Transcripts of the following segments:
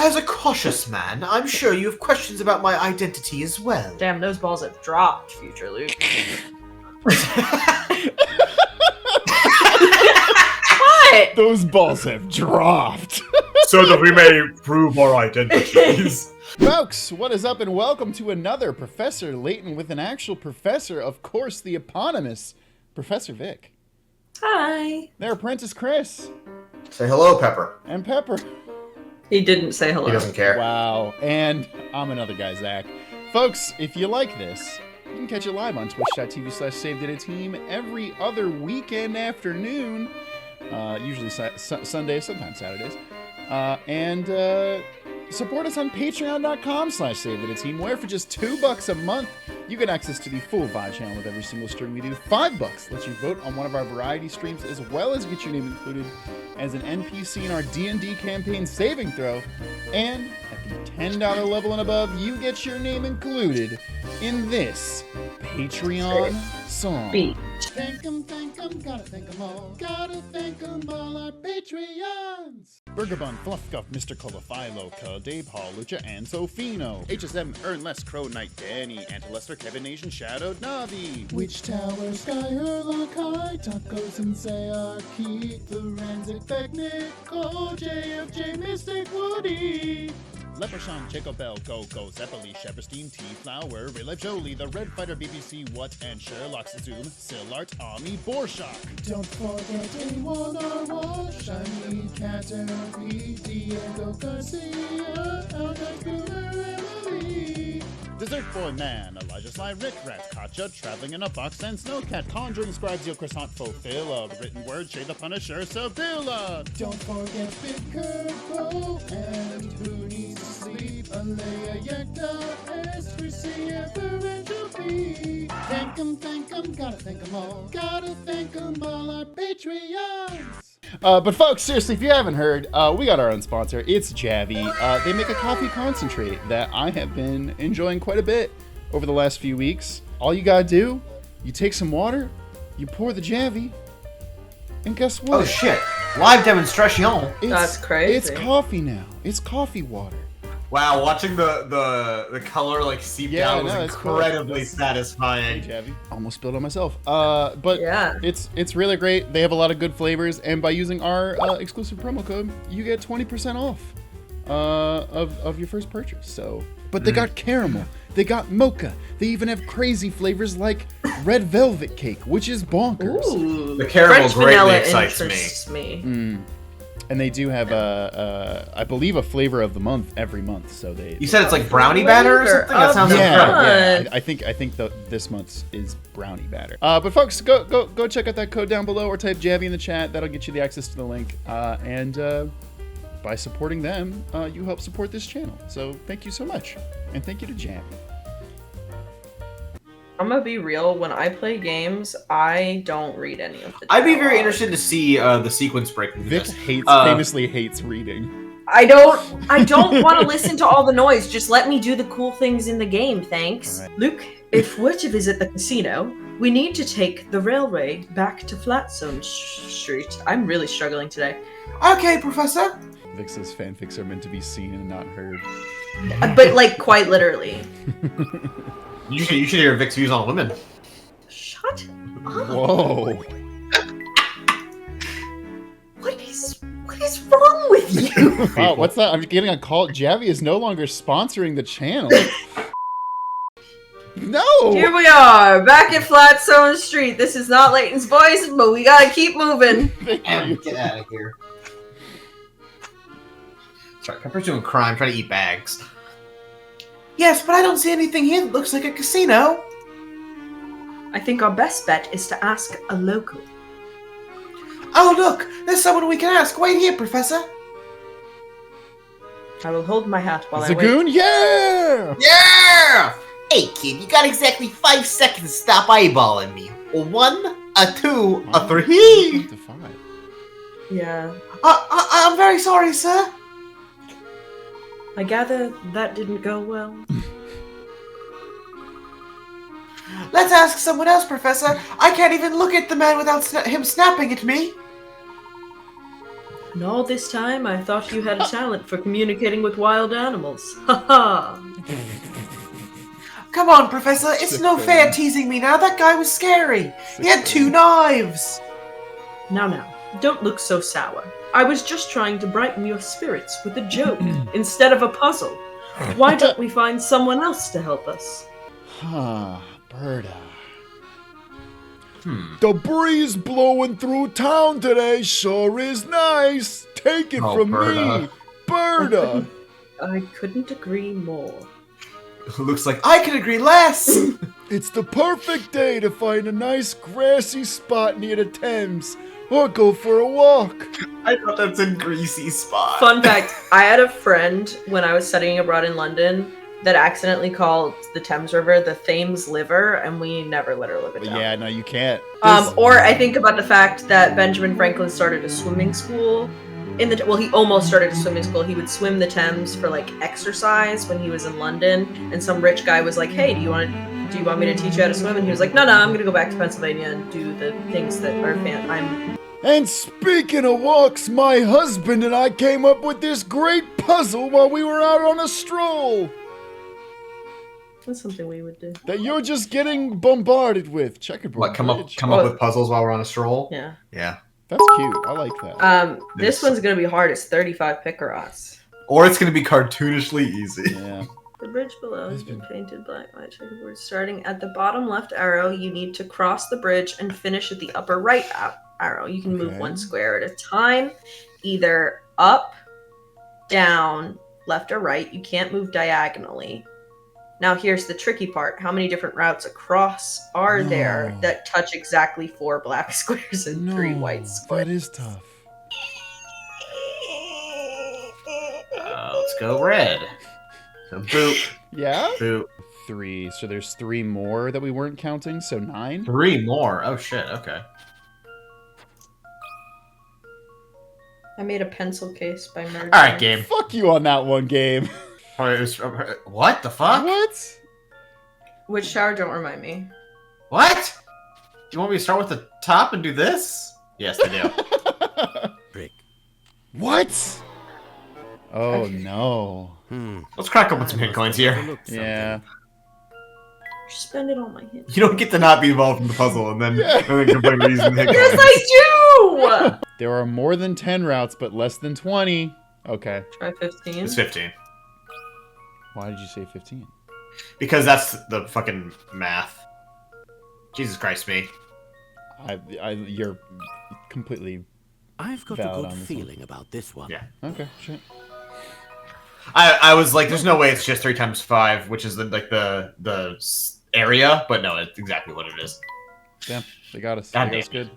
As a cautious man, I'm sure you have questions about my identity as well. Damn, those balls have dropped, future Luke. What? Those balls have dropped. So that we may prove our identities. Folks, what is up and welcome to another Professor Layton with an actual professor, of course, the eponymous Professor Vic. Hi. Their apprentice Chris. Say hello, Pepper. And Pepper. He didn't say hello. He doesn't care. Wow. And I'm another guy, Zach. Folks, if you like this, you can catch it live on twitch.tv/SaveDataTeam every other weekend afternoon. Usually Sundays, sometimes Saturdays. And support us on patreon.com/SaveDataTeam, where for just $2 a month, you get access to the full VOD channel with every single stream we do. $5 lets you vote on one of our variety streams, as well as get your name included as an NPC in our D&D campaign Saving Throw. And at the $10 level and above, you get your name included in this Patreon song. Beat. Thank 'em, gotta thank 'em all. Gotta thank 'em all, our Patreons. Burger Bun, Fluffguff, Mr. Colophilo, Dave Hall, Lucha, and Sofino. HSM, Ernless, Crow Knight, Danny, Antilester, Kevin Nation, Shadowed Navi. Witch Tower, Sky, Herlock, High, Tacos, and Sayar, Keith, Lorenzic, Becknick, Cole, JFJ, Mystic, Woody. Leprechaun, Jacob Bell, Go, Zeppeli, Shepperstein, T-Flower, Real Life Jolie, The Red Fighter, BBC, What, and Sherlock, Zoom, Sillart, Ami, Borshock. Don't forget anyone or Wash, Shiny, Caterpie, Diego Garcia, Albert Boomer, Emily. Dessert Boy Man, Elijah Sly, Rick Rat, Katja, Traveling in a Box, and Snowcat, Conjuring Scribes, Yo Croissant, Fulfilla, Written Word, Shay the Punisher, Sabilla. Don't forget Big Curvo, and Who Needs to Sleep, Alea, Yekta, S, Chrissy, Ever, and Joby. Thank 'em, gotta thank 'em all. Gotta thank 'em all, our Patreons. But folks, seriously, if you haven't heard, we got our own sponsor. It's Javi. They make a coffee concentrate that I have been enjoying quite a bit over the last few weeks. All you gotta do, you take some water, you pour the Javi, and guess what? Oh shit! Live demonstration. That's crazy. It's coffee now. It's coffee water. Wow, watching the color like seep down was incredibly cool. satisfying. Hey, Javi. Almost spilled on myself. But yeah, it's really great. They have a lot of good flavors, and by using our exclusive promo code, you get 20% off of your first purchase. So, but they got caramel, they got mocha, they even have crazy flavors like red velvet cake, which is bonkers. Ooh, the caramel French greatly vanilla excites me. And they do have I believe a flavor of the month every month. So they. You said it's like brownie batter or something? That sounds incredible. Yeah. I think this month's is brownie batter. But folks, go check out that code down below, or type Javi in the chat. That'll get you the access to the link. And by supporting them, you help support this channel. So thank you so much, and thank you to Javi. I'm gonna be real. When I play games, I don't read any of the I'd be very dialogue. interested to see the sequence break. Vic famously hates reading. I don't want to listen to all the noise. Just let me do the cool things in the game, thanks. All right. Luke, if we're to visit the casino, we need to take the railway back to Flatzone Street. I'm really struggling today. Okay, Professor. Vic says fanfics are meant to be seen and not heard. But like quite literally. You should hear Vic's views on women. Shut up. Whoa. What is wrong with you? Wow, what's that? I'm getting a call. Javi is no longer sponsoring the channel. No! Here we are, back at Flatzone Street. This is not Layton's voice, but we gotta keep moving. Get out of here. Sorry, Pepper's doing crime, trying to eat bags. Yes, but I don't see anything here that looks like a casino. I think our best bet is to ask a local. Oh, look! There's someone we can ask. Wait here, Professor. I will hold my hat while I Zagoon, wait. yeah! Yeah! Hey, kid, you got exactly 5 seconds to stop eyeballing me. A 1, a 2, a 3. To 5. Yeah. I'm very sorry, sir. I gather that didn't go well. Let's ask someone else, Professor. I can't even look at the man without him snapping at me. And all this time, I thought you had a talent for communicating with wild animals. Ha ha! Come on, Professor, it's Sick no man. fair teasing me now. That guy was scary. He had Sick 2 knives. Now, don't look so sour. I was just trying to brighten your spirits with a joke instead of a puzzle. Why don't we find someone else to help us? Berta. The breeze blowing through town today sure is nice. Take it Oh, from Berta. me, Berta. I couldn't agree more. Looks like I can agree less. It's the perfect day to find a nice grassy spot near the Thames or go for a walk. I thought that's a greasy spot. Fun fact, I had a friend when I was studying abroad in London that accidentally called the Thames River the Thames Liver, and we never let her live it down. Yeah, no, you can't. Or I think about the fact that Benjamin Franklin started a swimming school he almost started a swimming school. He would swim the Thames for like exercise when he was in London, and some rich guy was like, "Hey, do you want me to teach you how to swim?" And he was like, "No, I'm gonna go back to Pennsylvania and do the things that are And speaking of walks, my husband and I came up with this great puzzle while we were out on a stroll That's something we would do. that you're just getting bombarded with. Checkerboard What, come Bridge. up with puzzles while we're on a stroll? Yeah. Yeah. That's cute. I like that. This one's gonna be hard. It's 35 picarots. Or it's gonna be cartoonishly easy. Yeah. The bridge below has been painted black, white checkerboard. Starting at the bottom left arrow, you need to cross the bridge and finish at the upper right arrow. You can move Okay. 1 square at a time, either up, down, left or right. You can't move diagonally. Now here's the tricky part. How many different routes across are there No. that touch exactly 4 black squares and 3 white squares? That is tough. Let's go red. So boop, Yeah? boop. 3. So there's 3 more that we weren't counting, so 9? 3 more. Oh shit, okay. I made a pencil case by merging. Alright, game. Fuck you on that one, game. What the fuck? What? Which shower? Don't remind me. What? Do you want me to start with the top and do this? Yes, I do. Brick. What? Oh no. Let's crack open some hit coins here. Yeah. You're spending all my hits. You don't get to not be involved in the puzzle and then complain about using hit coins. Yes, I do! There are more than 10 routes, but less than 20. Okay. Try 15. It's 15. Why did you say 15? Because that's the fucking math. Jesus Christ, me. You're completely. I've got Valid a on good this feeling about this one. Yeah. Okay, shit. I was like, there's no way it's just 3 times 5, which is the area, but no, it's exactly what it is. Damn, they got us. God They got us damn. good.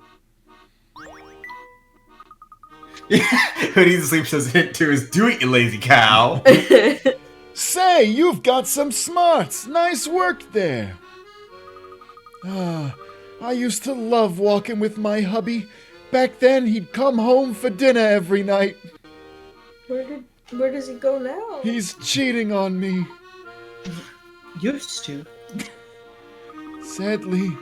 Who needs to sleep says hit 2 is do it, you lazy cow. Say, you've got some smarts. Nice work there. I used to love walking with my hubby. Back then, he'd come home for dinner every night. Where does he go now? He's cheating on me. Used to. Sadly,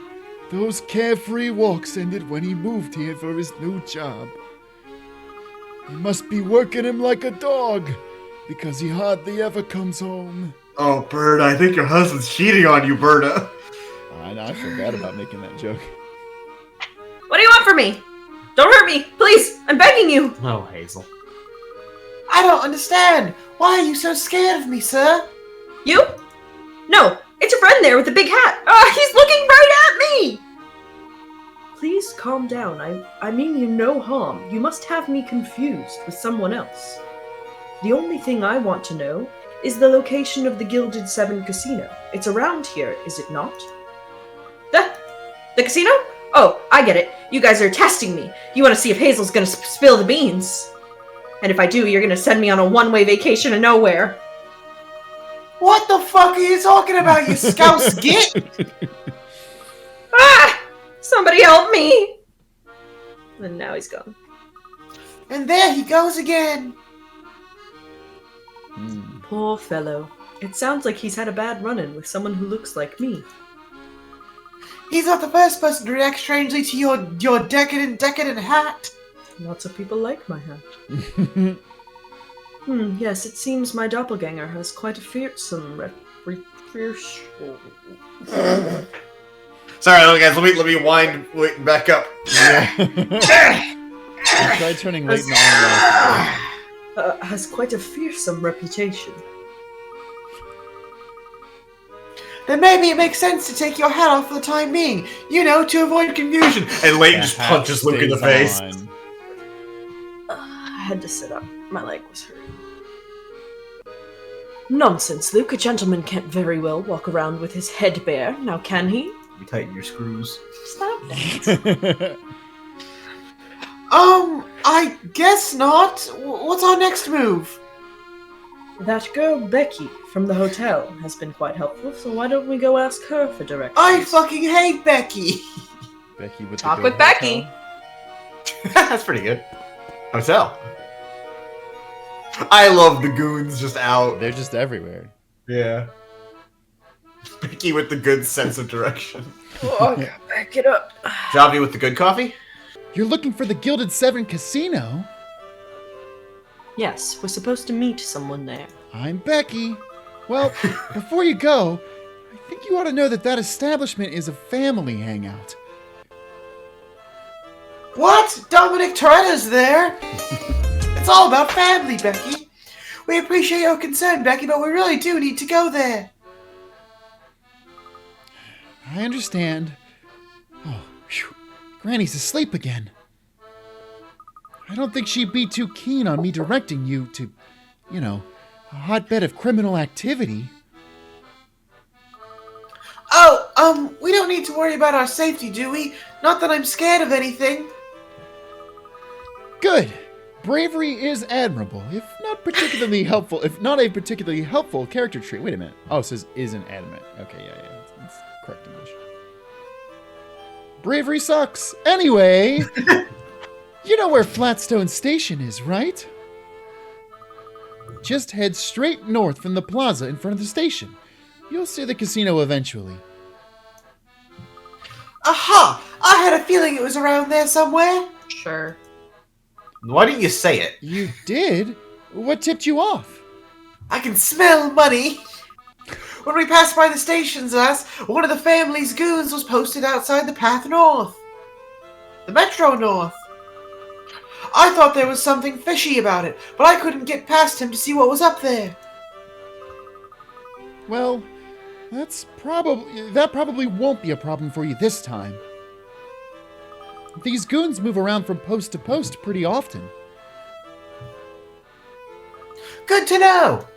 those carefree walks ended when he moved here for his new job. He must be working him like a dog, because he hardly ever comes home. Oh, Bird, I think your husband's cheating on you, Berta. I know, I feel bad about making that joke. What do you want from me? Don't hurt me, please! I'm begging you! Oh, Hazel. I don't understand. Why are you so scared of me, sir? You? No, it's your friend there with the big hat. He's looking right at me! Please calm down. I mean you no harm. You must have me confused with someone else. The only thing I want to know is the location of the Gilded Seven Casino. It's around here, is it not? The casino? Oh, I get it. You guys are testing me. You want to see if Hazel's gonna spill the beans. And if I do, you're gonna send me on a one-way vacation to nowhere. What the fuck are you talking about, you scouse git? Ah! Somebody help me! And now he's gone. And there he goes again. Poor fellow. It sounds like he's had a bad run-in with someone who looks like me. He's not the first person to react strangely to your decadent hat. Lots of people like my hat. Yes, it seems my doppelganger has quite a fearsome Sorry, guys. Let me wind Layton back up. Try turning Layton on and off. has quite a fearsome reputation. Then maybe it makes sense to take your hat off for the time being. You know, to avoid confusion. And Layton just hat punches Luke in the stays face. on. I had to sit up. My leg was hurting. Nonsense, Luke. A gentleman can't very well walk around with his head bare. Now can he? You tighten your screws. Stop that. I guess not. What's our next move? That girl, Becky, from the hotel, has been quite helpful, so why don't we go ask her for directions? I fucking hate Becky. Becky with Talk the with good Becky. hotel. That's pretty good. Hotel. I love the goons just out. They're just everywhere. Yeah. Becky with the good sense of direction. Oh, I gotta back it up. Javi with the good coffee? You're looking for the Gilded Seven Casino? Yes, we're supposed to meet someone there. I'm Becky. Well, before you go, I think you ought to know that establishment is a family hangout. What? Dominic Toretto's there? It's all about family, Becky. We appreciate your concern, Becky, but we really do need to go there. I understand. Oh, phew. Granny's asleep again. I don't think she'd be too keen on me directing you to, a hotbed of criminal activity. Oh, we don't need to worry about our safety, do we? Not that I'm scared of anything. Good. Bravery is admirable, if not a particularly helpful character trait. Wait a minute. Oh, it says isn't adamant. Okay, yeah. That's correct English. Bravery sucks. Anyway, you know where Flatstone Station is, right? Just head straight north from the plaza in front of the station. You'll see the casino eventually. Aha! I had a feeling it was around there somewhere. Sure. Why didn't you say it? You did? What tipped you off? I can smell money. When we passed by the stations last, one of the family's goons was posted outside the path north. The Metro North. I thought there was something fishy about it, but I couldn't get past him to see what was up there. Well, that probably won't be a problem for you this time. These goons move around from post to post pretty often. Good to know.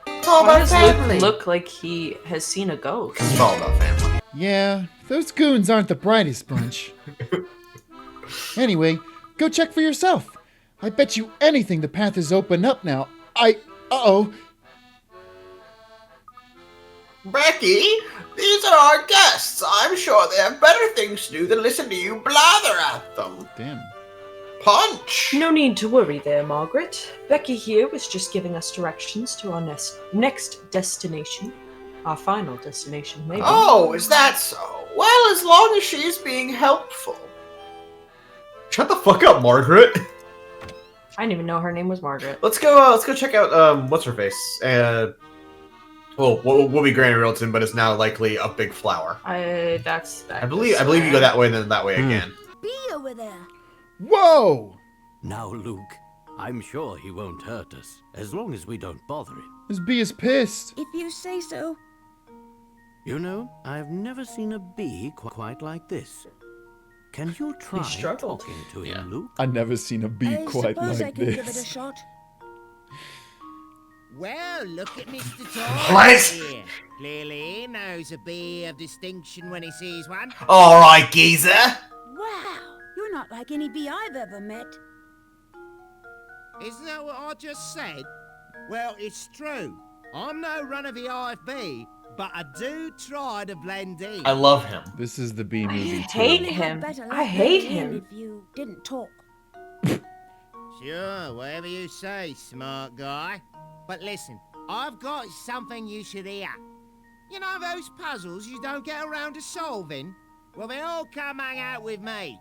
It's all Why about does family. Luke look like he has seen a ghost? It's all about family. Yeah, those goons aren't the brightest bunch. Anyway, go check for yourself. I bet you anything the path is open up now. Uh-oh. Becky, these are our guests. I'm sure they have better things to do than listen to you blather at them. Damn. Punch. No need to worry there, Margaret. Becky here was just giving us directions to our next destination. Our final destination, maybe. Oh, is that so? Well, as long as she's being helpful. Shut the fuck up, Margaret. I didn't even know her name was Margaret. Let's go check out, what's her face? Well, we'll be Granny Riddleton, but it's now likely a big flower. I believe you go that way and then that way again. Be over there. Whoa! Now, Luke, I'm sure he won't hurt us, as long as we don't bother him. This bee is pissed. If you say so. You know, I've never seen a bee quite like this. Can you try struggled. talking to him, Luke? I've never seen a bee I quite suppose like I can give it a this. shot. Well, look at Mr. Todd What? here. Clearly knows a bee of distinction when he sees one. Alright, geezer. Wow, you're not like any bee I've ever met. Isn't that what I just said? Well, it's true. I'm no run of the IFB, but I do try to blend in. I love him. This is the bee movie too. hate You had him. better I let hate me in him. If you didn't talk. Sure, whatever you say, smart guy. But listen, I've got something you should hear. You know those puzzles you don't get around to solving? Well, they all come hang out with me.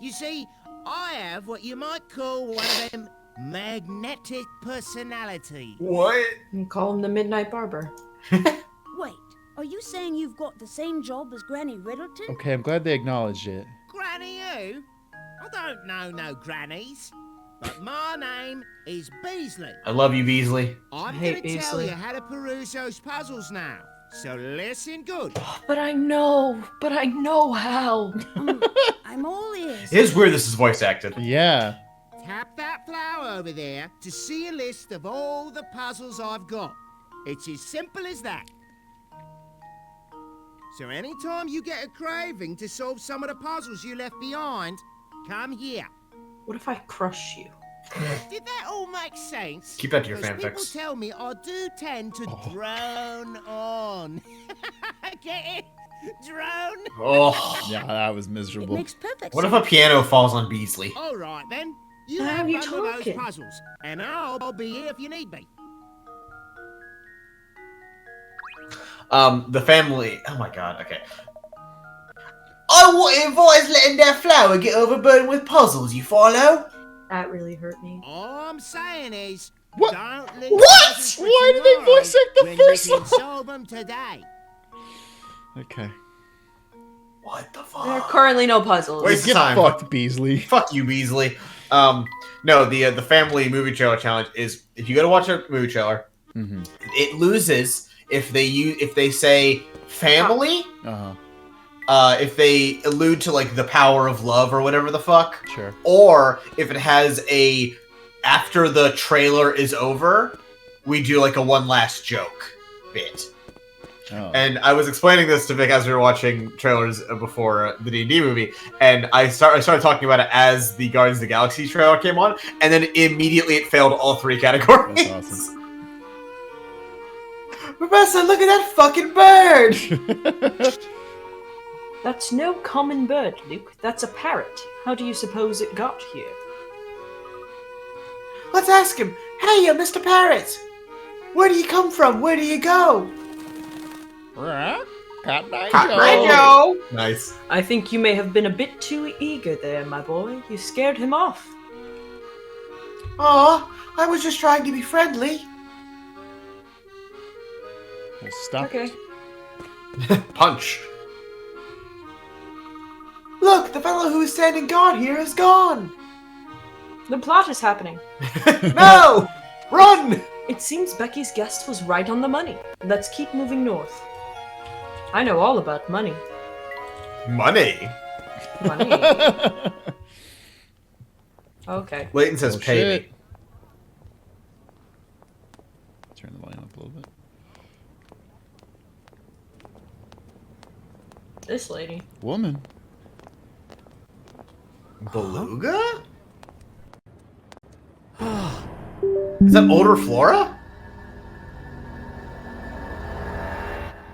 You see, I have what you might call one of them magnetic personalities. What? You call him the Midnight Barber. Wait, are you saying you've got the same job as Granny Riddleton? Okay, I'm glad they acknowledged it. Granny who? I don't know no grannies. But my name is Beasley. I love you, Beasley. I'm hate gonna tell Beasley. you how to peruse those puzzles now. So listen good. But I know how. I'm all ears. It is weird this is voice acted. Yeah. Tap that flower over there to see a list of all the puzzles I've got. It's as simple as that. So anytime you get a craving to solve some of the puzzles you left behind, come here. What if I crush you? Did that all make sense? Keep that to your 'Cause people fanfics. tell me I do tend to drone on. Get it? Drone? Oh. Yeah, that was It miserable. makes perfect What if sense. a piano falls on Beasley? All right then. You How have are you fun with those talking? puzzles, and I'll be here if you need me. The family. Oh my god. Okay. I wouldn't advise letting that flower get overburdened with puzzles. You follow? That really hurt me. All I'm saying is, What? don't leave What? puzzles for Why did they tomorrow voice act the when first you can one? solve them today. Okay. What the fuck? There are currently no puzzles. Waste Get of time. fucked, Beasley. Fuck you, Beasley. No, the family movie trailer challenge is if you go to watch a movie trailer, Mm-hmm. it loses if they say family, Uh-huh. if they allude to like the power of love or whatever the fuck, Sure. or if it has a after the trailer is over, we do like a one last joke bit. Oh. And I was explaining this to Vic as we were watching trailers before the D&D movie, and I started talking about it as the Guardians of the Galaxy trailer came on, and then immediately it failed all three categories. That's awesome. Professor, look at that fucking bird! That's no common bird, Luke. That's a parrot. How do you suppose it got here? Let's ask him. Hey, Mr. Parrot! Where do you come from? Where do you go? Joe. Nice. I think you may have been a bit too eager there, my boy. You scared him off. Aw, I was just trying to be friendly. Well, stop. Okay. Punch. Look, the fellow who was standing guard here is gone. The plot is happening. No! Run! It seems Becky's guess was right on the money. Let's keep moving north. I know all about money. Money. Money. Okay. Layton says Oh, pay shit. me. Turn the volume up a little bit. This lady. Woman. Beluga? Is that older Flora?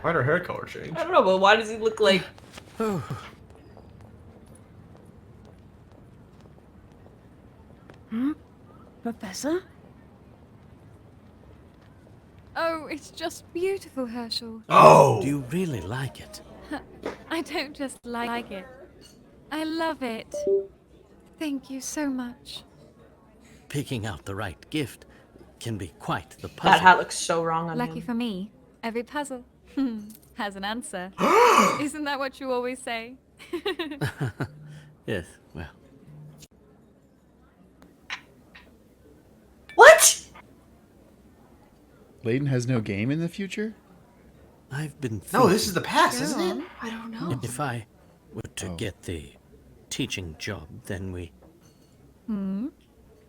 Why'd her hair color change? I don't know, but why does he look like... Professor? Oh, it's just beautiful, Herschel. Oh! Do you really like it? I don't just like it. I love it. Thank you so much. Picking out the right gift can be quite the That puzzle. hat looks so wrong on Lucky him. for me, every puzzle has an answer. Isn't that what you always say? Yes, well, What? Layton has no game in the future? I've been No, this is the past, isn't it? I don't know. If I were to get the teaching job, then we...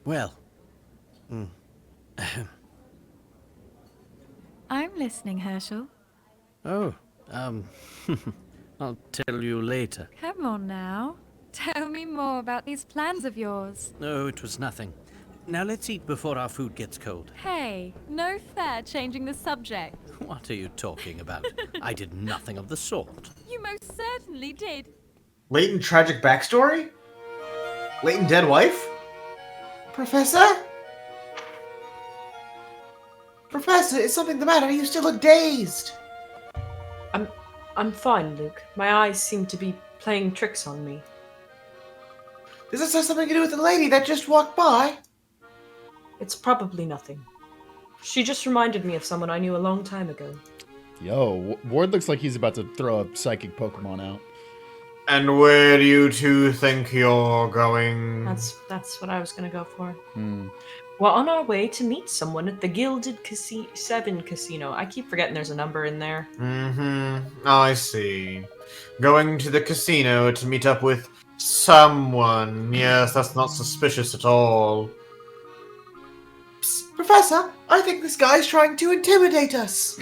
Well, I'm listening, Herschel. oh, I'll tell you later. Come on now. Tell me more about these plans of yours. No, it was nothing. Now let's eat before our food gets cold. Hey, no fair changing the subject. What are you talking about? I did nothing of the sort. You most certainly did. Layton tragic backstory? Layton dead wife? Professor? Professor, is something the matter? You still look dazed. I'm fine, Luke. My eyes seem to be playing tricks on me. Does this have something to do with the lady that just walked by? It's probably nothing. She just reminded me of someone I knew a long time ago. Yo, Ward looks like he's about to throw a psychic Pokemon out. And where do you two think you're going? That's what I was gonna go for. Hmm. We're on our way to meet someone at the Gilded 7 Casino. I keep forgetting there's a number in there. Mm-hmm. I see. Going to the casino to meet up with someone. Yes, that's not suspicious at all. Psst, Professor, I think this guy's trying to intimidate us.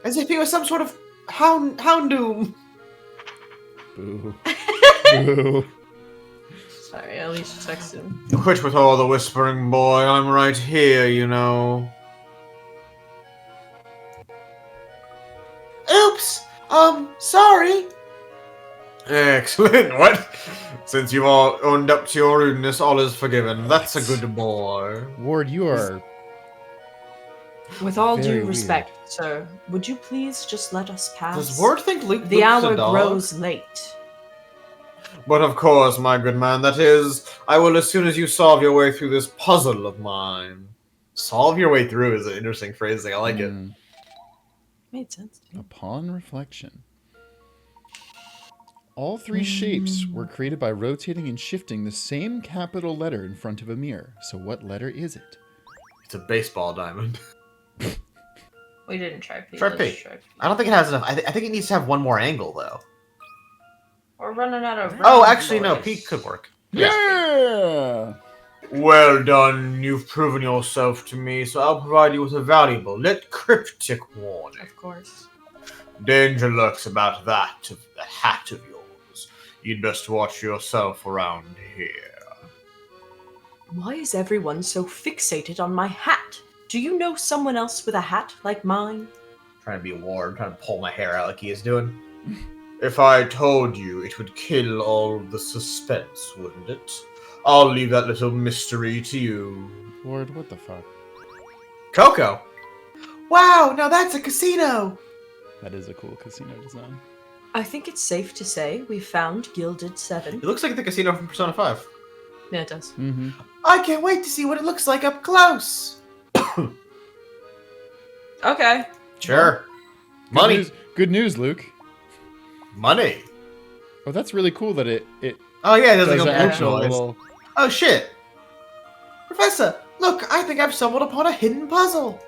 As if he was some sort of houndoom. Boo. Boo. Sorry, Alicia texted him. Quit with all the whispering, boy. I'm right here, you know. Oops! Sorry. Excellent. What? Since you've all owned up to your rudeness, all is forgiven. That's a good boy. Ward, you are... With all Very due respect, sir, would you please just let us pass? Does Ward think Luke's The a hour dog? grows late. But of course, my good man, that is, I will as soon as you solve your way through this puzzle of mine. Solve your way through is an interesting phrasing. I like it. Made sense to me. Upon reflection. All three shapes were created by rotating and shifting the same capital letter in front of a mirror. So what letter is it? It's a baseball diamond. We didn't try P. Try Let's P. try P. I don't think it has enough. I think it needs to have one more angle, though. We're running out of. Oh, actually, no. P could work. Yeah! Well done. You've proven yourself to me, so I'll provide you with a valuable, yet cryptic warning. Of course. Danger lurks about that hat of yours. You'd best watch yourself around here. Why is everyone so fixated on my hat? Do you know someone else with a hat like mine? Trying to be a ward, trying to pull my hair out like he is doing. If I told you, it would kill all the suspense, wouldn't it? I'll leave that little mystery to you. Ward, what the fuck? Coco! Wow, now that's a casino! That is a cool casino design. I think it's safe to say we found Gilded 7. It looks like the casino from Persona 5. Yeah, it does. Mm-hmm. I can't wait to see what it looks like up close! Okay. Sure. Money! Good news, Luke. Money! Oh, that's really cool that it Oh yeah, it does does like an a actual noise. little... Oh shit! Professor, look, I think I've stumbled upon a hidden puzzle!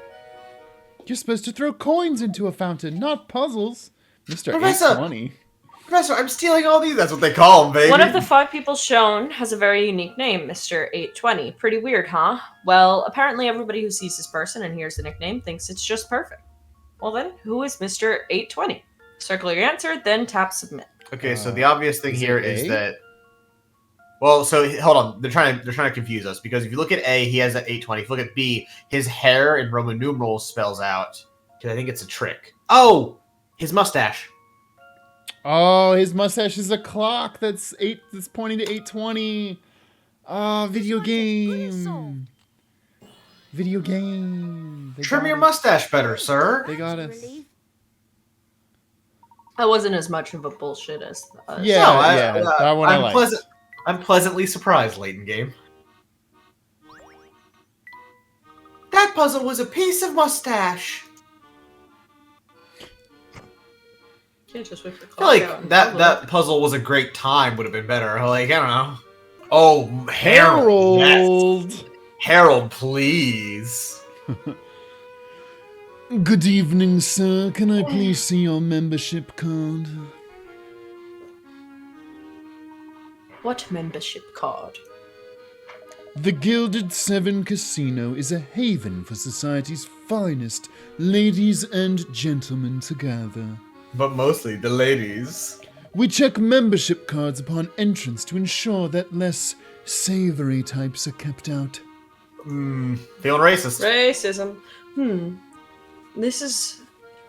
You're supposed to throw coins into a fountain, not puzzles. Mr. Professor! 820. Professor, I'm stealing all these. That's what they call them, baby. One of the 5 people shown has a very unique name, Mr. 820. Pretty weird, huh? Well, apparently everybody who sees this person and hears the nickname thinks it's just perfect. Well then, who is Mr. 820? Circle your answer, then tap submit. Okay, so the obvious thing is here it is A? that. Well, so hold on. They're trying to confuse us because if you look at A, he has that 820. If you look at B, his hair in Roman numerals spells out. Because I think it's a trick. Oh, his mustache. Oh, his mustache is a clock that's pointing to 820. Ah, video game. Video game. They Trim got your us. mustache better, sir. They got us. Relief? That wasn't as much of a bullshit as... Yeah, No, that one I like. I'm pleasantly surprised, Layton game. That puzzle was a piece of mustache. Can't just whip the I feel clock like out and that puzzle was a great time would have been better. Like, I don't know. Oh, Harold. Yes. Harold, please. Good evening, sir. Can I please see your membership card? What membership card? The Gilded 7 Casino is a haven for society's finest ladies and gentlemen to gather. But mostly the ladies. We check membership cards upon entrance to ensure that less savory types are kept out. Feeling racist. Racism. This is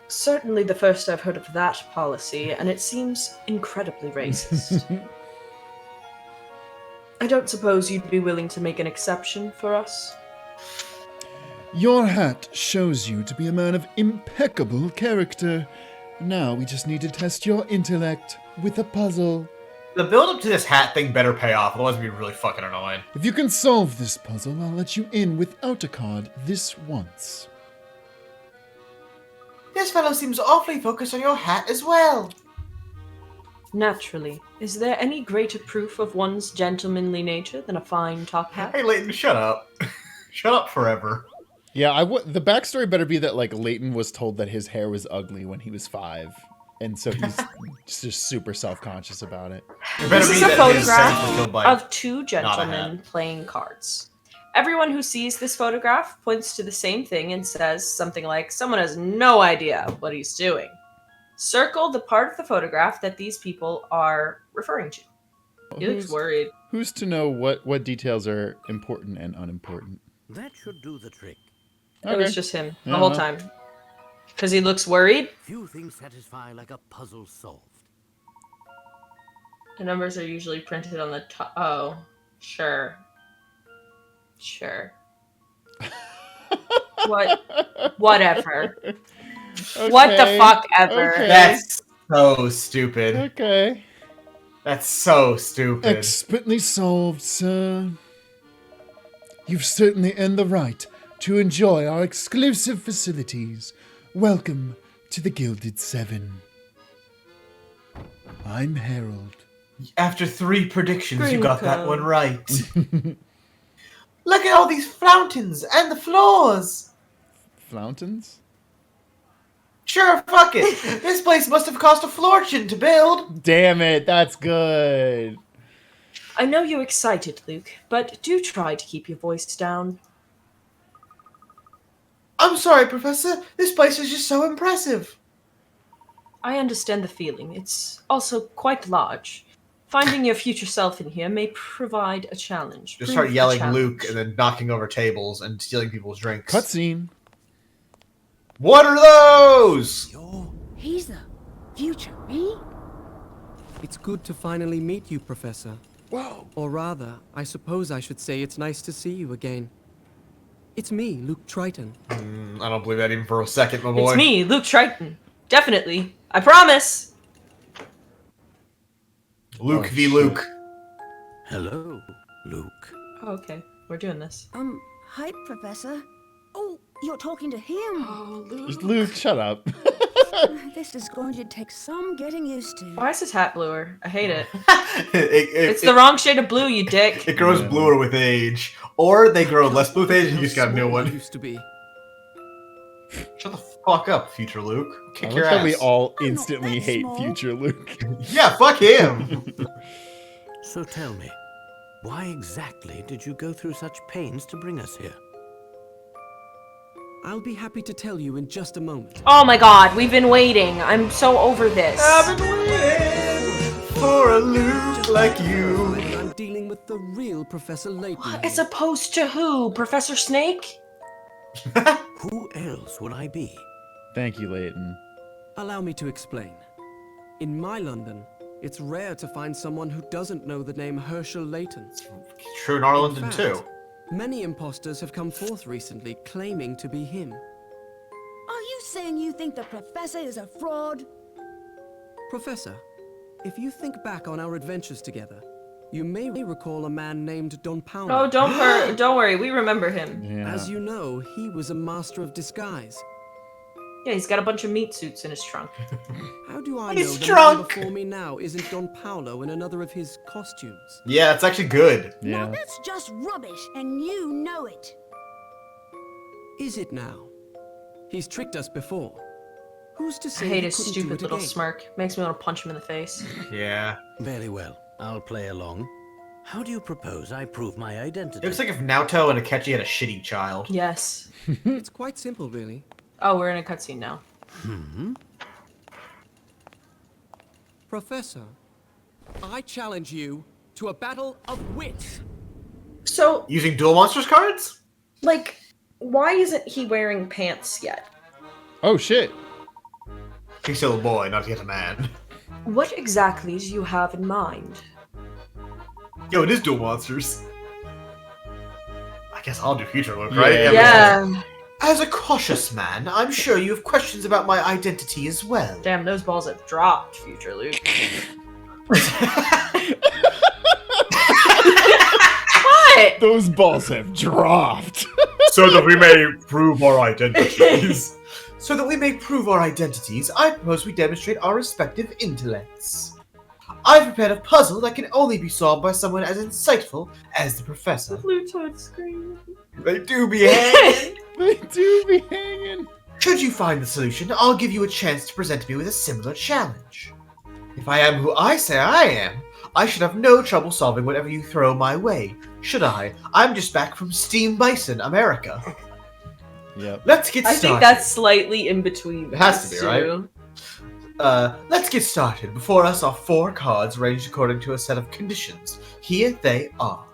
certainly the first I've heard of that policy, and it seems incredibly racist. I don't suppose you'd be willing to make an exception for us? Your hat shows you to be a man of impeccable character. Now we just need to test your intellect with a puzzle. The build-up to this hat thing better pay off, otherwise it'd be really fucking annoying. If you can solve this puzzle, I'll let you in without a card this once. This fellow seems awfully focused on your hat as well. Naturally. Is there any greater proof of one's gentlemanly nature than a fine top hat? Hey, Layton, shut up. Shut up forever. Yeah, the backstory better be that, like, Layton was told that his hair was ugly when he was 5. And so he's just super self-conscious about it. This is a photograph by of two not a gentlemen playing cards. Everyone who sees this photograph points to the same thing and says something like, someone has no idea what he's doing. Circle the part of the photograph that these people are referring to. He looks worried. Who's to know what details are important and unimportant? That should do the trick. It was just him the whole time. Because he looks worried. Few things satisfy like a puzzle solved. The numbers are usually printed on the top. Oh, sure. Sure. Whatever. Okay, what the fuck ever. okay. That's so stupid. Okay. That's so stupid. Expertly solved, sir. You've certainly earned the right to enjoy our exclusive facilities. Welcome to the Gilded Seven. I'm Harold. After 3 predictions, you got that Sprinkle. one right. Look at all these fountains and the floors. Fountains? Sure, fuck it. This place must have cost a fortune to build. Damn it, that's good. I know you're excited, Luke, but do try to keep your voice down. I'm sorry, Professor. This place is just so impressive. I understand the feeling. It's also quite large. Finding your future self in here may provide a challenge. Just Prove start the yelling challenge. Luke and then knocking over tables and stealing people's drinks. Cutscene. What are those? He's the future me? It's good to finally meet you, Professor. Whoa. Or rather, I suppose I should say it's nice to see you again. It's me, Luke Triton. I don't believe that even for a second, my boy. It's me, Luke Triton. Definitely. I promise. Luke v. Luke. Hello, Luke. Oh, okay. We're doing this. Hi, Professor. Oh, you're talking to him. Oh, Luke, shut up. This is going to take some getting used to. Why is his hat bluer? I hate it. It's It's the wrong shade of blue, you dick. It grows bluer with age. Or they grow less blue with age and you just got a new one. Used to be. Shut the fuck up, future Luke. Kick I your like how ass. we all I'm not instantly that hate small. future Luke. Yeah, fuck him. So tell me, why exactly did you go through such pains to bring us here? I'll be happy to tell you in just a moment. Oh my god, we've been waiting. I'm so over this. I've been waiting for a Luke like you. I'm dealing with the real Professor Layton. As opposed to who? Professor Snake? Who else would I be? Thank you, Layton. Allow me to explain. In my London, it's rare to find someone who doesn't know the name Herschel Layton. True in our London fact, too. Many imposters have come forth recently claiming to be him. Are you saying you think the professor is a fraud? Professor, if you think back on our adventures together, you may recall a man named Don Paulo. Oh, don't worry, we remember him. Yeah. As you know, he was a master of disguise. Yeah, he's got a bunch of meat suits in his trunk. How do I He's know the drunk. man before me now isn't Don Paulo in another of his costumes? Yeah, it's actually good. Now Yeah. that's just rubbish, and you know it. Is it now? He's tricked us before. Who's to I say hate he his couldn't stupid do it little again? smirk. Makes me want to punch him in the face. Yeah. Very well, I'll play along. How do you propose I prove my identity? It looks like if Naoto and Akechi had a shitty child. Yes. It's quite simple, really. Oh, we're in a cutscene now. Professor, I challenge you to a battle of wits. So, Using Duel Monsters cards? like, why isn't he wearing pants yet? Oh, shit. He's still a boy, not yet a man. What exactly do you have in mind? Yo, it is Duel Monsters. I guess I'll do Future Luke, right? Yeah. Yeah. As a cautious man, I'm sure you have questions about my identity as well. Damn, those balls have dropped, Future Luke. it! Those balls have dropped. So that we may prove our identities. So that we may prove our identities, I propose we demonstrate our respective intellects. I've prepared a puzzle that can only be solved by someone as insightful as the professor. Blue touchscreen. They do be hanging. They do be hanging. Should you find the solution, I'll give you a chance to present me with a similar challenge. If I am who I say I am, I should have no trouble solving whatever you throw my way, should I? I'm just back from Steam Bison, America. Yep. Let's get I started. think that's slightly in between. It has to these be, right? two. Let's get started. Before us are 4 cards arranged according to a set of conditions. Here they are.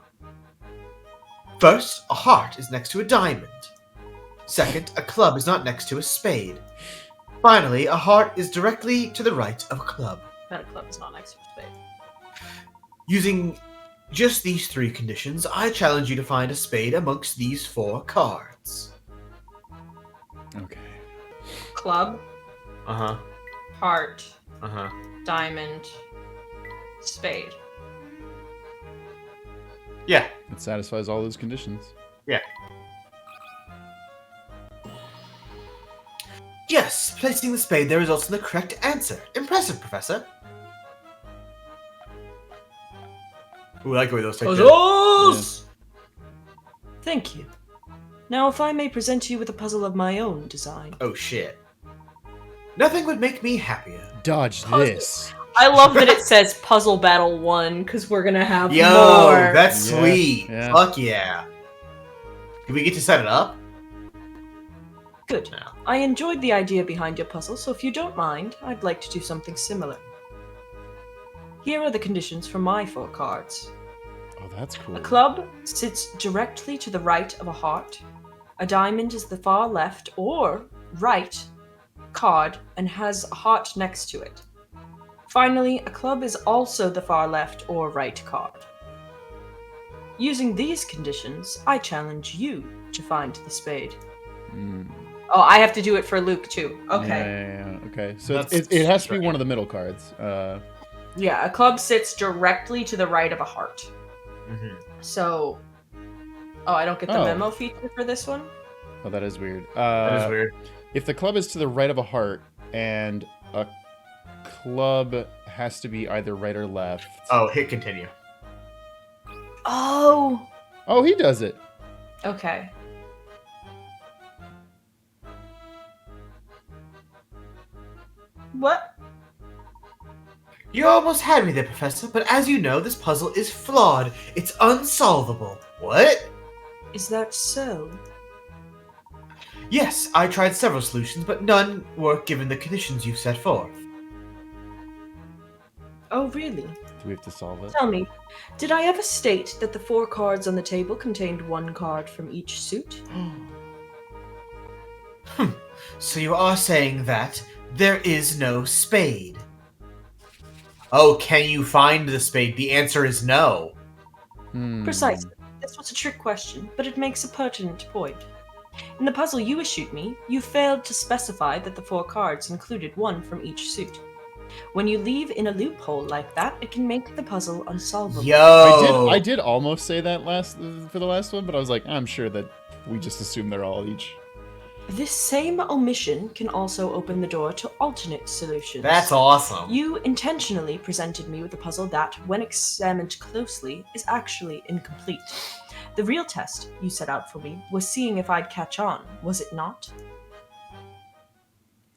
First, a heart is next to a diamond. Second, a club is not next to a spade. Finally, a heart is directly to the right of a club. That club is not next to a spade. Using just these 3 conditions, I challenge you to find a spade amongst these 4 cards. Okay. Club, Uh-huh. heart, Uh-huh. diamond, spade. Yeah. It satisfies all those conditions. Yeah. Yes, placing the spade there results in the correct answer. Impressive, Professor. Ooh, I like the way those take Puzzles! Thank you. Now, if I may present you with a puzzle of my own design. Oh, shit. Nothing would make me happier. Dodge Puzzle. this. I love that it says Puzzle Battle 1, because we're gonna have Yo, more. that's Yeah, sweet. yeah. Fuck yeah. Can we get to set it up? Good. No. I enjoyed the idea behind your puzzle, so if you don't mind, I'd like to do something similar. Here are the conditions for my 4 cards. Oh, that's cool. A club sits directly to the right of a heart. A diamond is the far left or right card and has a heart next to it. Finally, a club is also the far left or right card. Using these conditions, I challenge you to find the spade. Mm. Oh, I have to do it for Luke too. Okay. Yeah. Okay. So That's it has to be strange. one of the middle cards. Yeah, a club sits directly to the right of a heart. Mm-hmm. So, oh, I don't get the Oh. memo feature for this one? Oh, that is weird. That is weird. If the club is to the right of a heart and a club has to be either right or left. Oh, hit continue. Oh, Oh, he does it. okay. What? You almost had me there, Professor, but as you know, this puzzle is flawed. It's unsolvable. What? Is that so? Yes, I tried several solutions, but none work given the conditions you set forth. Oh, really? Do we have to solve it? Tell me, did I ever state that the 4 cards on the table contained 1 card from each suit? So you are saying that there is no spade. Oh, can you find the spade? The answer is no. Precisely. This was a trick question, but it makes a pertinent point. In the puzzle you issued me, you failed to specify that the 4 cards included 1 from each suit. When you leave in a loophole like that, it can make the puzzle unsolvable. Yo! I did almost say that for the last one, but I was like, I'm sure that we just assume they're all each. This same omission can also open the door to alternate solutions. That's awesome. You intentionally presented me with a puzzle that, when examined closely, is actually incomplete. The real test you set out for me was seeing if I'd catch on, was it not?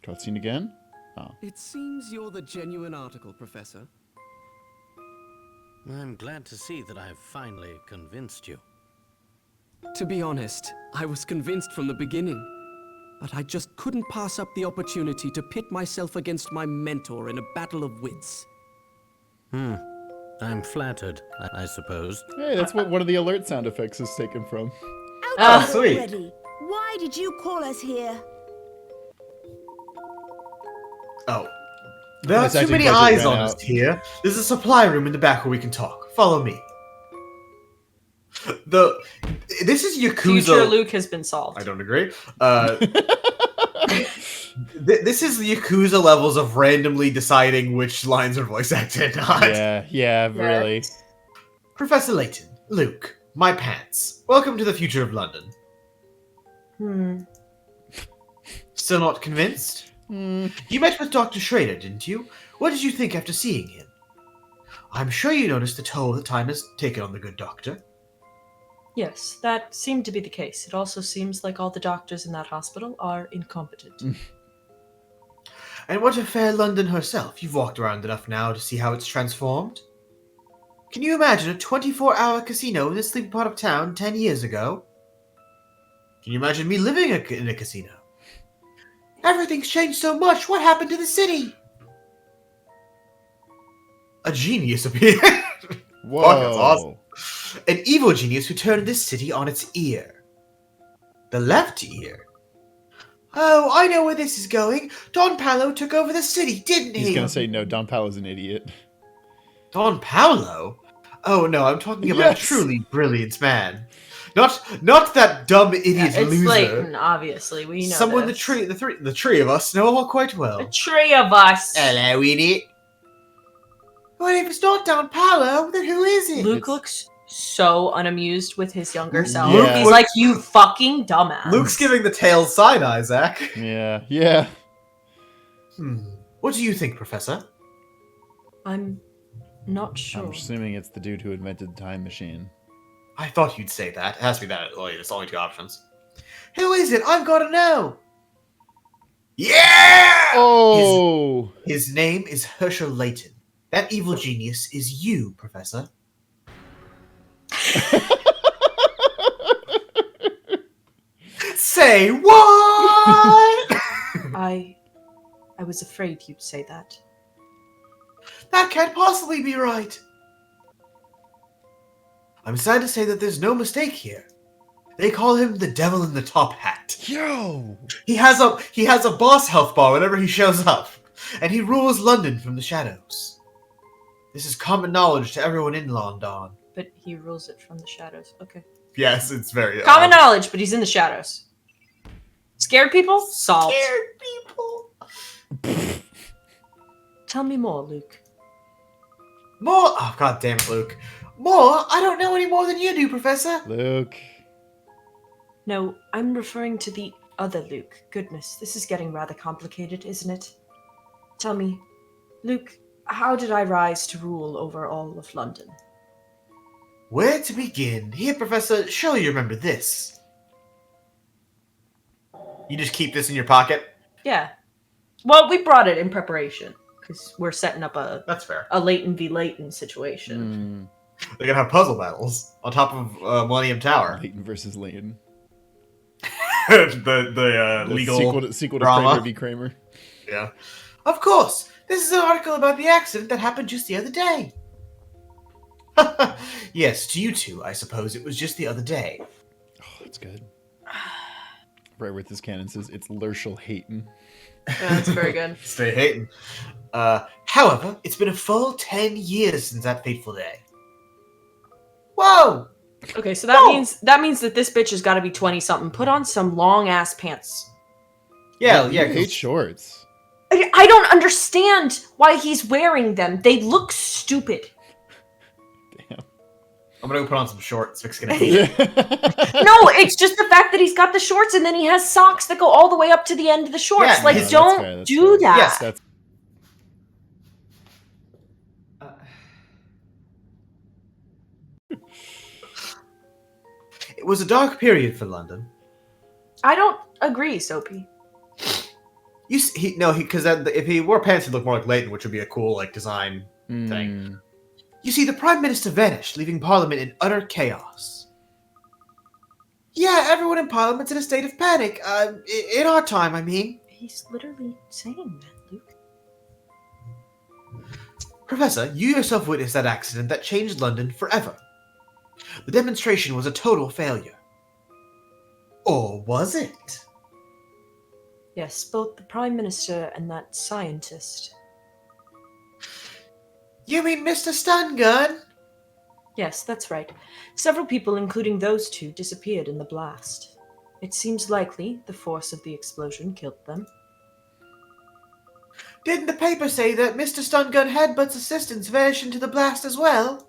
Cutscene again? Oh. It seems you're the genuine article, Professor. I'm glad to see that I've finally convinced you. To be honest, I was convinced from the beginning. But I just couldn't pass up the opportunity to pit myself against my mentor in a battle of wits. I'm flattered, I suppose. Hey, that's what one of the alert sound effects is taken from. Out sweet. already. Why did you call us here? Oh. There are This too acting many budget eyes ran on out. us here. There's a supply room in the back where we can talk. Follow me. This is Yakuza. Future Luke has been solved. I don't agree. This is the Yakuza levels of randomly deciding which lines are voice acted and not. Yeah, really. Professor Layton, Luke, My pants. Welcome to the future of London. Still not convinced? You met with Dr. Schrader, didn't you? What did you think after seeing him? I'm sure you noticed the toll that time has taken on the good doctor. Yes, that seemed to be the case. It also seems like all the doctors in that hospital are incompetent. And what of fair London herself? You've walked around enough now to see how it's transformed. Can you imagine a 24-hour casino in this sleepy part of town 10 years ago? Can you imagine me living in a casino? Everything's changed so much. What happened to the city? A genius appeared. Whoa. Fuck, that's awesome. An evil genius who turned this city on its ear. The left ear. Oh, I know where this is going. Don Paolo took over the city, didn't he? He's gonna say no, Don Paolo's an idiot. Don Paolo? Oh no, I'm talking about a truly brilliant man. Not that dumb idiot It's loser. Layton, obviously. We know Someone this. the three of us know all quite well. The three of us. Hello, idiot. Well, if it's not Don Paolo, then who is it? Luke looks so unamused with his younger self. Yeah. He's like, you fucking dumbass. Luke's giving the tail side eye, Zach. Yeah. What do you think, Professor? I'm not sure. I'm assuming it's the dude who invented the time machine. I thought you'd say that. It has to be that. Oh, there's only two options. Who is it? I've got to know. Yeah! Oh! His name is Professor Layton. That evil genius is you, Professor. Say what? I was afraid you'd say that. That can't possibly be right. I'm sad to say that there's no mistake here. They call him the devil in the top hat. Yo! He has a boss health bar whenever he shows up, and he rules London from the shadows. This is common knowledge to everyone in London. But he rules it from the shadows. Okay. Yes, it's very Common knowledge, but he's in the shadows. Scared people? Solved. Scared people. Tell me more, Luke. More? Oh, god damn it, Luke. More? I don't know any more than you do, Professor. Luke. No, I'm referring to the other Luke. Goodness, this is getting rather complicated, isn't it? Tell me, Luke, how did I rise to rule over all of London? Where to begin? Here, Professor, surely you remember this. You just keep this in your pocket? Yeah. Well, we brought it in preparation, because we're setting up That's fair. a Layton v. Layton situation. They're gonna have puzzle battles on top of Millennium Tower. Layton versus Layton. the legal sequel to drama. Kramer v. Kramer. Yeah. Of course! This is an article about the accident that happened just the other day. Yes, to you two, I suppose it was just the other day. Oh, that's good. Right where this canon says it's Lurshel Hayton. Yeah, that's very good. Stay hating. However, it's been a full 10 years since that fateful day. Whoa! Okay, so that means that this bitch has got to be 20-something. Put on some long-ass pants. Yeah, You hate shorts. I don't understand why he's wearing them. They look stupid. Damn. I'm gonna go put on some shorts. Vic's gonna No, it's just the fact that he's got the shorts and then he has socks that go all the way up to the end of the shorts. Yeah, like, no, don't do that. Yes, That's It was a dark period for London. I don't agree, Soapy. Because if he wore pants, he'd look more like Layton, which would be a cool design thing. You see, the Prime Minister vanished, leaving Parliament in utter chaos. Yeah, everyone in Parliament's in a state of panic. In our time, I mean. He's literally saying that, Luke. Professor, you yourself witnessed that accident that changed London forever. The demonstration was a total failure. Or was it? Yes, both the Prime Minister and that scientist. You mean Mr. Stun Gun? Yes, that's right. Several people, including those two, disappeared in the blast. It seems likely the force of the explosion killed them. Didn't the paper say that Mr. Stun Gun Headbutt's assistants vanished into the blast as well?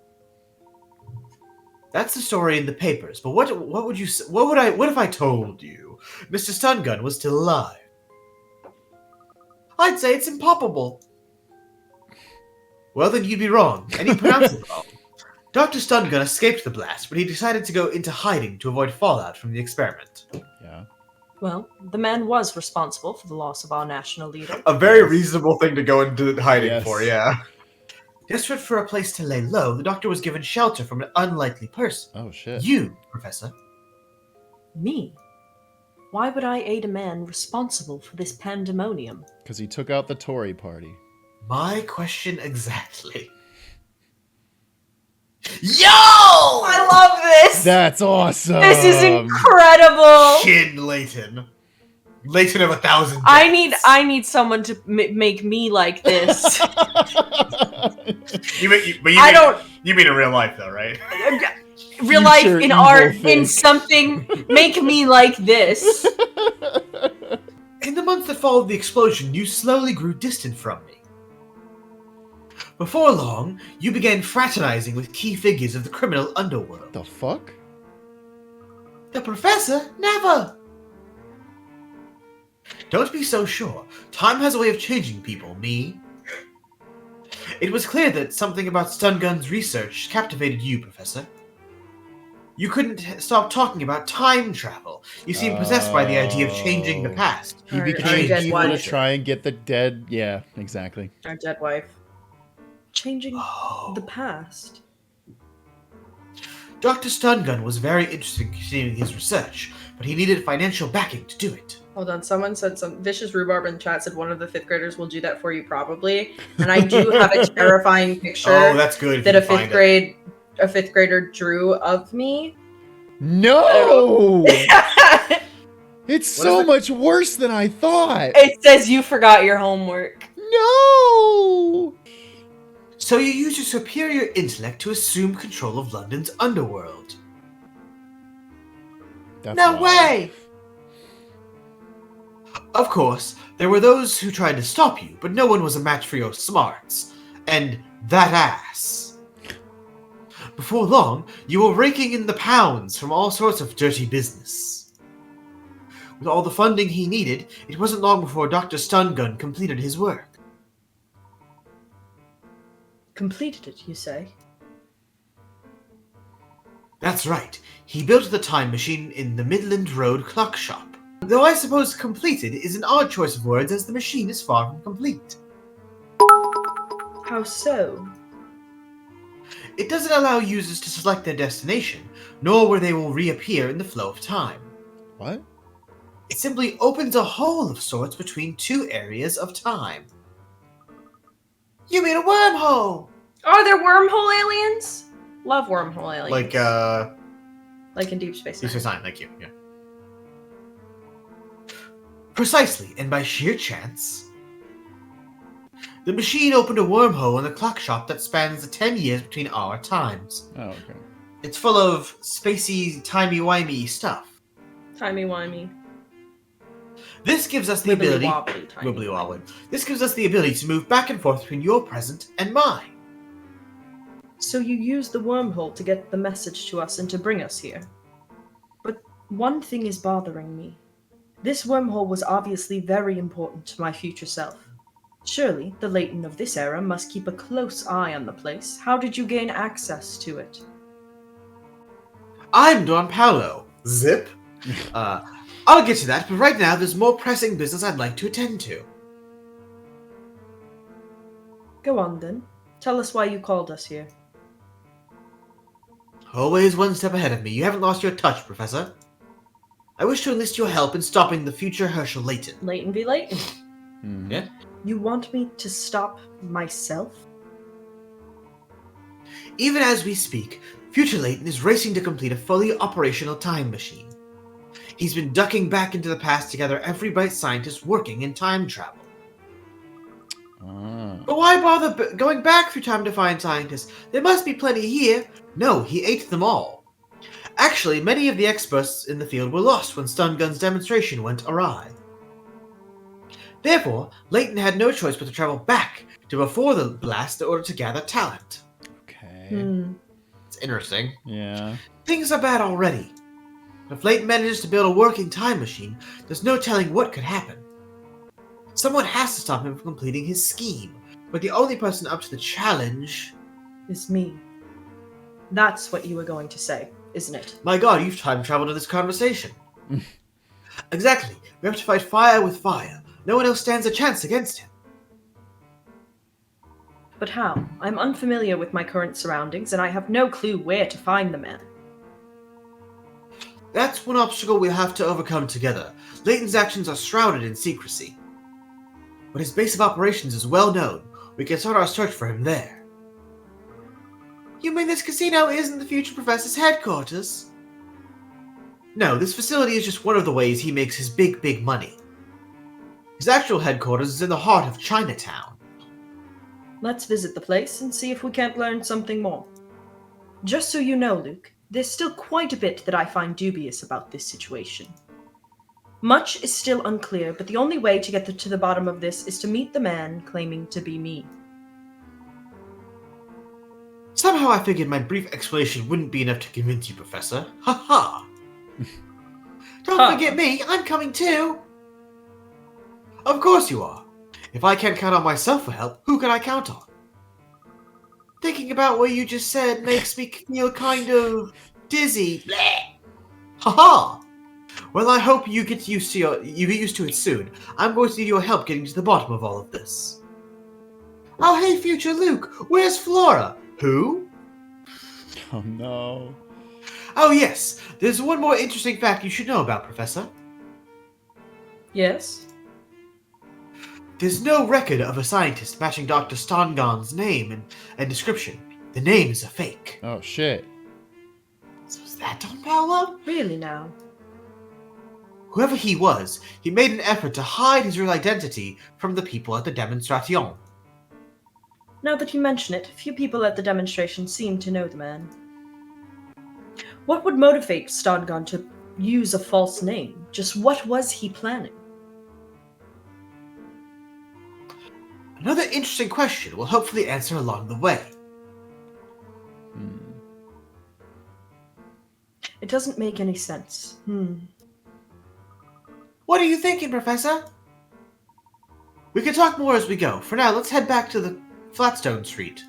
That's the story in the papers, but what if I told you Mr. Stungun was still alive? I'd say it's improbable. Well, then you'd be wrong, and you pronounced it wrong. Dr. Stungun escaped the blast, but he decided to go into hiding to avoid fallout from the experiment. Yeah. Well, the man was responsible for the loss of our national leader. A very reasonable thing to go into hiding Yes. for, yeah. Desperate for a place to lay low, the doctor was given shelter from an unlikely person. Oh, shit. You, Professor. Me? Why would I aid a man responsible for this pandemonium? Because he took out the Tory party. My question exactly. Yo! I love this! That's awesome! This is incredible! Chin Layton. Layton of 1,000 I deaths. need someone to make me like this. You mean in real life, though, right? Real life, Future in evil art, Fink. in something, make me like this. In the months that followed the explosion, you slowly grew distant from me. Before long, you began fraternizing with key figures of the criminal underworld. The fuck? The Professor? Never! Don't be so sure. Time has a way of changing people, me. It was clear that something about Stungun's research captivated you, Professor. You couldn't stop talking about time travel. You seemed possessed by the idea of changing the past. He Our became dead evil to wife. try and get the dead... Yeah, exactly. Our dead wife. Changing Oh. the past. Dr. Stungun was very interested in continuing his research, but he needed financial backing to do it. Hold on, someone said some vicious rhubarb in the chat said one of the 5th graders will do that for you probably. And I do have a terrifying picture Oh, that's good. if that you a can fifth find it. grader drew of me. No! It It's so much worse than I thought! says you forgot your homework. No! So you used your superior intellect to assume control of London's underworld. That's No wild. way! Of course, there were those who tried to stop you, but no one was a match for your smarts. And that ass. Before long, you were raking in the pounds from all sorts of dirty business. With all the funding he needed, it wasn't long before Dr. Stungun completed his work. Completed it, you say? That's right. He built the time machine in the Midland Road clock shop. Though I suppose completed is an odd choice of words, as the machine is far from complete. How so? It doesn't allow users to select their destination, nor where they will reappear in the flow of time. What? It simply opens a hole of sorts between two areas of time. You mean a wormhole? Are there wormhole aliens? Love wormhole aliens. Like in Deep Space Nine. Deep Space Nine, thank you. Yeah. Precisely, and by sheer chance, the machine opened a wormhole in the clock shop that spans the 10 years between our times. Oh, okay. It's full of spacey, timey-wimey stuff. Timey-wimey. This gives us the ability... Wibbly-wobbly, timey-wimey. Wibbly-wobbly. This gives us the ability to move back and forth between your present and mine. So you use the wormhole to get the message to us and to bring us here. But one thing is bothering me. This wormhole was obviously very important to my future self. Surely, the Layton of this era must keep a close eye on the place. How did you gain access to it? I'm Don Paolo. Zip. I'll get to that, but right now there's more pressing business I'd like to attend to. Go on then. Tell us why you called us here. Always one step ahead of me. You haven't lost your touch, Professor. I wish to enlist your help in stopping the future Herschel Layton. Layton v. Layton. Mhm. Yeah? You want me to stop myself? Even as we speak, future Layton is racing to complete a fully operational time machine. He's been ducking back into the past to gather every bright scientist working in time travel. Ah. But why bother going back through time to find scientists? There must be plenty here. No, he ate them all. Actually, many of the experts in the field were lost when Stungun's demonstration went awry. Therefore, Layton had no choice but to travel back to before the blast in order to gather talent. Okay. It's It's interesting. Yeah. Things are bad already. If Layton manages to build a working time machine, there's no telling what could happen. Someone has to stop him from completing his scheme, but the only person up to the challenge... Is me. That's what you were going to say, isn't it? My god, you've time traveled to this conversation. Exactly. We have to fight fire with fire. No one else stands a chance against him. But how? I'm unfamiliar with my current surroundings, and I have no clue where to find the man. That's one obstacle we'll have to overcome together. Layton's actions are shrouded in secrecy. But his base of operations is well known. We can start our search for him there. You mean this casino isn't the future professor's headquarters? No, this facility is just one of the ways he makes his big money. His actual headquarters is in the heart of Chinatown. Let's visit the place and see if we can't learn something more. Just so you know, Luke, there's still quite a bit that I find dubious about this situation. Much is still unclear, but the only way to get to the bottom of this is to meet the man claiming to be me. Somehow I figured my brief explanation wouldn't be enough to convince you, Professor. Ha ha! Don't forget me, I'm coming too! Of course you are. If I can't count on myself for help, who can I count on? Thinking about what you just said makes me feel kind of dizzy. Bleh. Ha ha! Well, I hope you get used to it soon. I'm going to need your help getting to the bottom of all of this. Oh, hey, future Luke, where's Flora? Who? Oh no. Oh yes, there's one more interesting fact you should know about, Professor. Yes? There's no record of a scientist matching Dr. Stongon's name and description. The name is a fake. Oh shit. So is that Don Paolo? Really now? Whoever he was, he made an effort to hide his real identity from the people at the demonstration. Now that you mention it, few people at the demonstration seem to know the man. What would motivate Stongon to use a false name? Just what was he planning? Another interesting question we'll hopefully answer along the way. It doesn't make any sense. What are you thinking, Professor? We can talk more as we go. For now, let's head back to the Flatstone Street.